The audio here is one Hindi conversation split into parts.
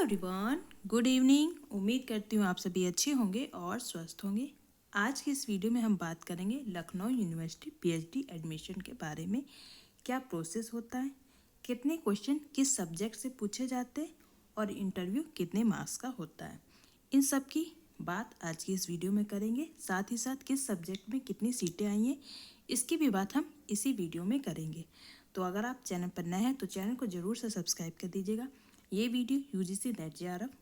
Everyone, good evening. उम्मीद करती हूँ आप सभी अच्छे होंगे और स्वस्थ होंगे। आज की इस वीडियो में हम बात करेंगे लखनऊ यूनिवर्सिटी पीएचडी एडमिशन के बारे में। क्या प्रोसेस होता है, कितने क्वेश्चन किस सब्जेक्ट से पूछे जाते हैं और इंटरव्यू कितने मार्क्स का होता है, इन सब की बात आज की इस वीडियो में करेंगे। साथ ही साथ किस सब्जेक्ट में कितनी सीटें आई हैं, इसकी भी बात हम इसी वीडियो में करेंगे। तो अगर आप चैनल पर नए हैं तो चैनल को ज़रूर से सब्सक्राइब कर दीजिएगा। ये वीडियो यूजीसी नेट जेआरएफ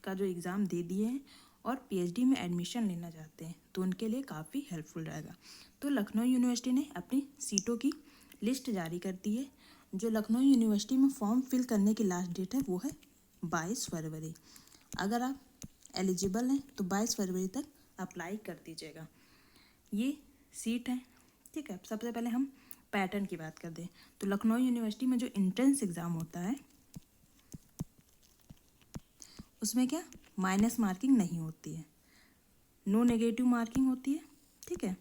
का जो एग्ज़ाम दे दिए हैं और पीएचडी में एडमिशन लेना चाहते हैं तो उनके लिए काफ़ी हेल्पफुल रहेगा। तो लखनऊ यूनिवर्सिटी ने अपनी सीटों की लिस्ट जारी कर दी है। जो लखनऊ यूनिवर्सिटी में फॉर्म फिल करने की लास्ट डेट है वो है 22 फरवरी। अगर आप एलिजिबल हैं तो 22 फरवरी तक अप्लाई कर दीजिएगा। ये सीट है, ठीक है। सबसे पहले हम पैटर्न की बात कर दें तो लखनऊ यूनिवर्सिटी में जो एंट्रेंस एग्ज़ाम होता है उसमें क्या माइनस मार्किंग नहीं होती है, नो नेगेटिव मार्किंग होती है, ठीक है।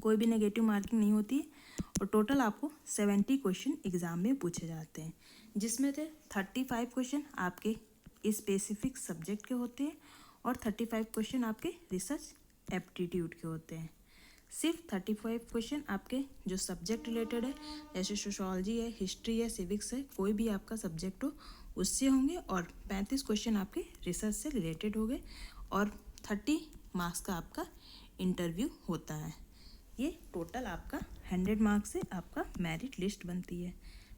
कोई भी नेगेटिव मार्किंग नहीं होती है और टोटल आपको 70 क्वेश्चन एग्ज़ाम में पूछे जाते हैं, जिसमें से 35 क्वेश्चन आपके स्पेसिफिक सब्जेक्ट के होते हैं और 35 क्वेश्चन आपके रिसर्च एप्टीट्यूड के होते हैं। सिर्फ 35 क्वेश्चन आपके जो सब्जेक्ट रिलेटेड है, जैसे सोशोलॉजी है, हिस्ट्री है, सिविक्स है, कोई भी आपका सब्जेक्ट हो उससे होंगे और 35 क्वेश्चन आपके रिसर्च से रिलेटेड होंगे और 30 मार्क्स का आपका इंटरव्यू होता है। ये टोटल आपका 100 मार्क्स से आपका मेरिट लिस्ट बनती है,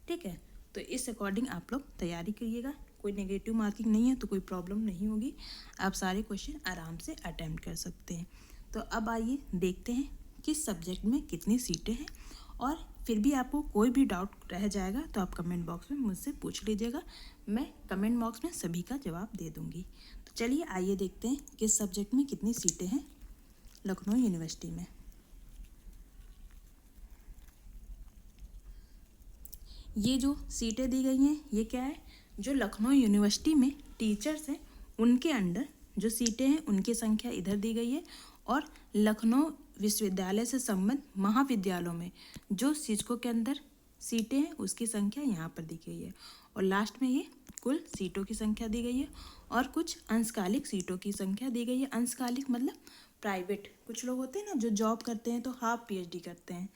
ठीक है। तो इस अकॉर्डिंग आप लोग तैयारी करिएगा। कोई नेगेटिव मार्किंग नहीं है तो कोई प्रॉब्लम नहीं होगी, आप सारे क्वेश्चन आराम से अटेम्प्ट कर सकते हैं। तो अब आइए देखते हैं किस सब्जेक्ट में कितनी सीटें हैं, और फिर भी आपको कोई भी डाउट रह जाएगा तो आप कमेंट बॉक्स में मुझसे पूछ लीजिएगा, मैं कमेंट बॉक्स में सभी का जवाब दे दूंगी। तो चलिए आइए देखते हैं किस सब्जेक्ट में कितनी सीटें हैं लखनऊ यूनिवर्सिटी में। ये जो सीटें दी गई हैं ये क्या है, जो लखनऊ यूनिवर्सिटी में टीचर्स हैं उनके अंडर जो सीटें हैं उनकी संख्या इधर दी गई है, और लखनऊ विश्वविद्यालय से संबद्ध महाविद्यालयों में जो शिक्षकों के अंदर सीटें हैं उसकी संख्या यहाँ पर दी गई है, और लास्ट में ये कुल सीटों की संख्या दी गई है और कुछ अंशकालिक सीटों की संख्या दी गई है। अंशकालिक मतलब प्राइवेट, कुछ लोग होते हैं ना जो जॉब करते हैं तो हाफ पीएचडी करते हैं,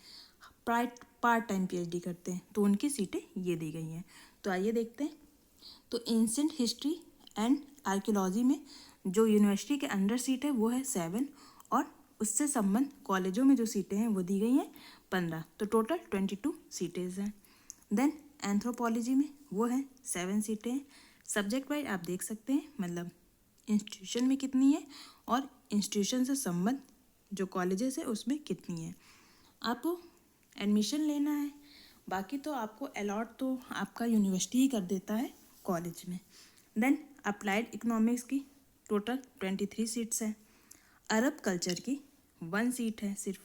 पार्ट टाइम पीएचडी करते हैं, तो उनकी सीटें ये दी गई हैं। तो आइए देखते हैं। तो एंशिएंट हिस्ट्री एंड आर्कियोलॉजी में जो यूनिवर्सिटी के अंडर सीट है वो है 7, और उससे संबंध कॉलेजों में जो सीटें हैं वो दी गई हैं 15, तो टोटल 22 सीटें हैं। देन एंथ्रोपोलॉजी में वो है 7 सीटें हैं। सब्जेक्ट वाइज आप देख सकते हैं, मतलब इंस्टीट्यूशन में कितनी है और इंस्टीट्यूशन से संबंध जो कॉलेजेस है उसमें कितनी है। आपको एडमिशन लेना है, बाकी तो आपको अलॉट तो आपका यूनिवर्सिटी ही कर देता है कॉलेज में। देन अप्लाइड इकोनॉमिक्स की टोटल 23 सीट्स हैं। अरब कल्चर की 1 सीट है सिर्फ,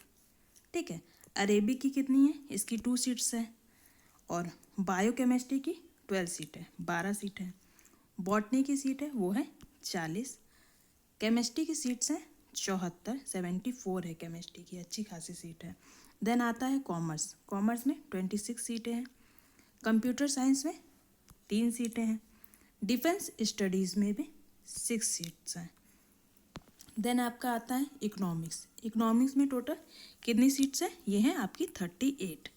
ठीक है। अरेबिक की कितनी है, इसकी 2 सीट्स हैं, और बायोकेमिस्ट्री की 12 सीट है, 12 सीट है। बॉटनी की सीट है वो है 40। केमिस्ट्री की सीट्स हैं 74, 74 है केमिस्ट्री की, अच्छी खासी सीट है। देन आता है कॉमर्स, कॉमर्स में 26 सीटें हैं। कंप्यूटर साइंस में 3 सीटें हैं। डिफेंस स्टडीज़ में भी 6 सीट्स हैं। देन आपका आता है इकोनॉमिक्स, इकोनॉमिक्स में टोटल कितनी सीट्स हैं, ये हैं आपकी 38।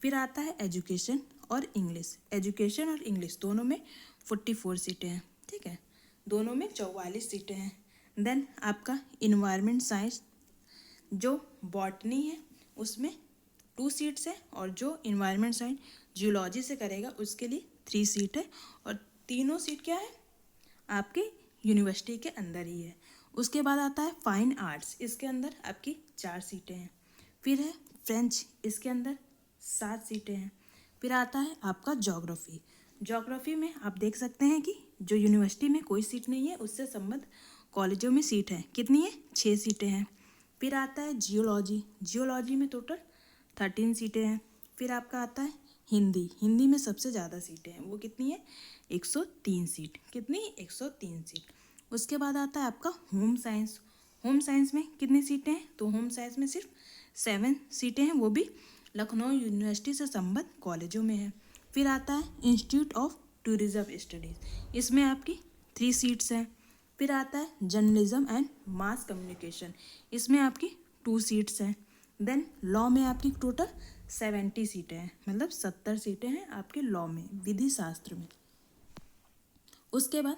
फिर आता है एजुकेशन और इंग्लिश, एजुकेशन और इंग्लिश दोनों में 44 सीटें हैं, ठीक है, दोनों में 44 सीटें हैं। देन आपका इन्वायरमेंट साइंस जो बॉटनी है उसमें 2 सीट्स हैं, और जो इन्वायरमेंट साइंस जियोलॉजी से करेगा उसके लिए 3 सीट है, और तीनों सीट क्या है आपके यूनिवर्सिटी के अंदर ही है। उसके बाद आता है फाइन आर्ट्स, इसके अंदर आपकी 4 सीटें हैं। फिर है फ्रेंच, इसके अंदर 7 सीटें हैं। फिर आता है आपका ज्योग्राफी, ज्योग्राफी में आप देख सकते हैं कि जो यूनिवर्सिटी में कोई सीट नहीं है उससे संबद्ध कॉलेजों में सीट है, कितनी है 6 सीटें हैं। फिर आता है जियोलॉजी, जियोलॉजी में टोटल 13 सीटें हैं। फिर आपका आता है हिंदी, हिंदी में सबसे ज़्यादा सीटें हैं, वो कितनी है 103 सीट, कितनी 103 सीट। उसके बाद आता है आपका होम साइंस, होम साइंस में कितनी सीटें हैं, तो होम साइंस में सिर्फ 7 सीटें हैं, वो भी लखनऊ यूनिवर्सिटी से संबद्ध कॉलेजों में है। फिर आता है इंस्टीट्यूट ऑफ टूरिज्म स्टडीज़, इसमें आपकी 3 सीट्स हैं। फिर आता है जर्नलिज्म एंड मास कम्युनिकेशन, इसमें आपकी 2 सीट्स हैं। देन लॉ में आपकी टोटल 70 सीटें हैं, मतलब 70 सीटें हैं आपके लॉ में, विधि शास्त्र में। उसके बाद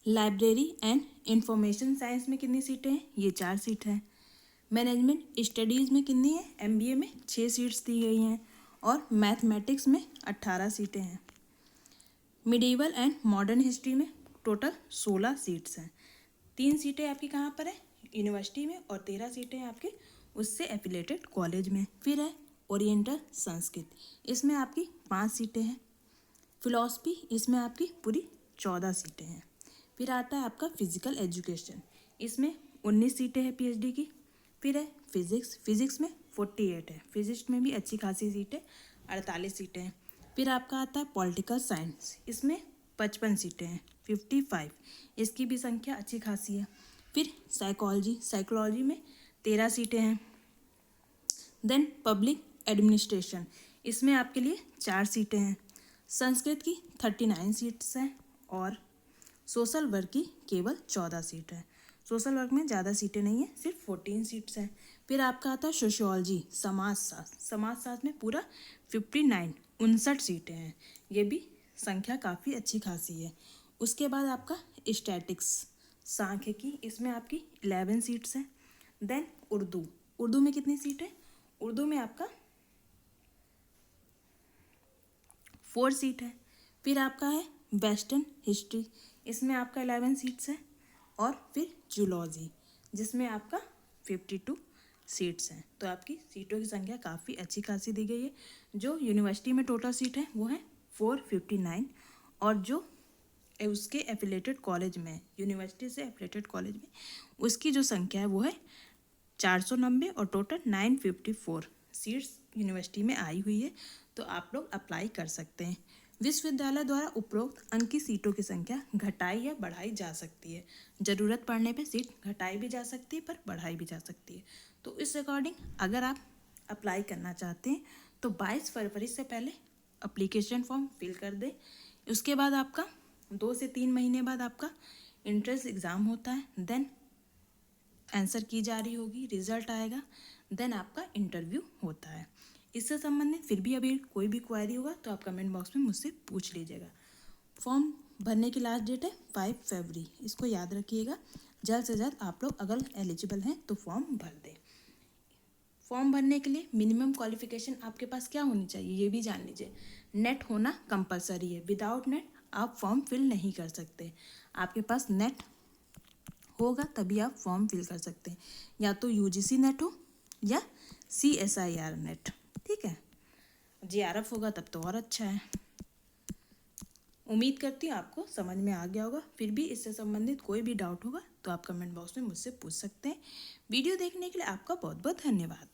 लाइब्रेरी एंड इंफॉर्मेशन साइंस में कितनी सीटें हैं, ये 4 सीट हैं। मैनेजमेंट स्टडीज़ में कितनी है, MBA में 6 सीट्स दी गई हैं, और मैथमेटिक्स में 18 सीटें हैं। मिडिवल एंड मॉडर्न हिस्ट्री में टोटल 16 सीट्स हैं। 3 सीटें आपकी कहाँ पर है, यूनिवर्सिटी में, और 13 सीटें आपके उससे एफिलेटेड कॉलेज में। फिर है ओरिएंटल संस्कृत, इसमें आपकी 5 सीटें हैं। फिलॉसफी, इसमें आपकी पूरी 14 सीटें हैं। फिर आता है आपका फिजिकल एजुकेशन, इसमें 19 सीटें हैं PhD की। फिर है फिजिक्स में 48 है, फिजिक्स में भी अच्छी खासी सीटें, 48 सीटें हैं। फिर आपका आता है पॉलिटिकल साइंस, इसमें 55 सीटें हैं, 55, इसकी भी संख्या अच्छी खासी है। फिर साइकोलॉजी में 13 सीटें हैं। देन पब्लिक एडमिनिस्ट्रेशन, इसमें आपके लिए 4 सीटें हैं। संस्कृत की 39 सीट्स हैं, और सोशल वर्क की केवल 14 सीट है। सोशल वर्क में ज़्यादा सीटें नहीं हैं, सिर्फ 14 सीट्स हैं। फिर आपका आता है सोशियोलॉजी, समाजशास्त्र में पूरा 59 सीटें हैं, ये भी संख्या काफ़ी अच्छी खासी है। उसके बाद आपका स्टैटिक्स, सांख्यिकी, इसमें आपकी 11 सीट्स हैं। देन उर्दू में कितनी सीट है, उर्दू में आपका 4 सीट है। फिर आपका है वेस्टर्न हिस्ट्री, इसमें आपका 11 सीट्स है। और फिर जूलॉजी, जिसमें आपका 52 सीट्स हैं। तो आपकी सीटों की संख्या काफ़ी अच्छी खासी दी गई है। जो यूनिवर्सिटी में टोटल सीट है वो है 459, और जो उसके एफिलेटेड कॉलेज में, यूनिवर्सिटी से एफिलेटेड कॉलेज में, उसकी जो संख्या है वो है 490, और टोटल 954 सीट्स यूनिवर्सिटी में आई हुई है। तो आप लोग अप्लाई कर सकते हैं। विश्वविद्यालय द्वारा उपरोक्त अंक की सीटों की संख्या घटाई या बढ़ाई जा सकती है। ज़रूरत पड़ने पे सीट घटाई भी जा सकती है, पर बढ़ाई भी जा सकती है। तो इस अकॉर्डिंग अगर आप अप्लाई करना चाहते हैं तो 22 फरवरी से पहले अप्लीकेशन फॉर्म फिल कर दें। उसके बाद आपका 2 से 3 महीने बाद आपका एंट्रेंस एग्ज़ाम होता है। देन आंसर की जा रही होगी, रिजल्ट आएगा, देन आपका इंटरव्यू होता है। इससे संबंधित फिर भी अभी कोई भी क्वेरी होगा तो आप कमेंट बॉक्स में मुझसे पूछ लीजिएगा। फॉर्म भरने की लास्ट डेट है 5 फरवरी, इसको याद रखिएगा। जल्द से जल्द आप लोग अगर एलिजिबल हैं तो फॉर्म भर दें। फॉर्म भरने के लिए मिनिमम क्वालिफिकेशन आपके पास क्या होनी चाहिए, ये भी जान लीजिए। नेट होना कंपलसरी है, विदाउट नेट आप फॉर्म फिल नहीं कर सकते। आपके पास नेट होगा तभी आप फॉर्म फिल कर सकते हैं, या तो UGC नेट हो या CSIR नेट, ठीक है। JRF होगा तब तो और अच्छा है। उम्मीद करती हूँ आपको समझ में आ गया होगा। फिर भी इससे संबंधित कोई भी डाउट होगा तो आप कमेंट बॉक्स में मुझसे पूछ सकते हैं। वीडियो देखने के लिए आपका बहुत बहुत धन्यवाद।